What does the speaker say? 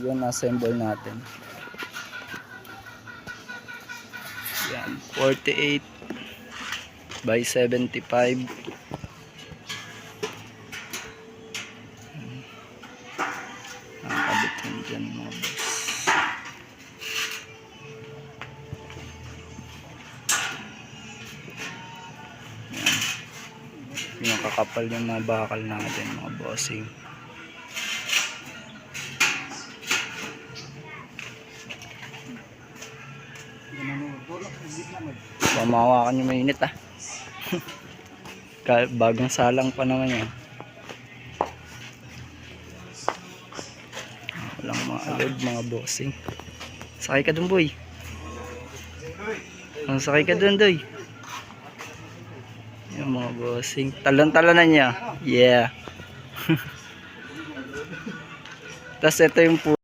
Yan, assemble natin. Yan, 48 by 75. Nakakabit yun dyan mga boss. Yan. Pinakakapal yung mga bakal natin mga bossing. Mamawakan yung mainit ah. Bagong salang pa naman yan. Walang mga alod mga bossing. Sakay ka dun boy. Sakay ka dun doy. Yung mga bossing. Talon-talonan niya. Yeah. Tapos ito yung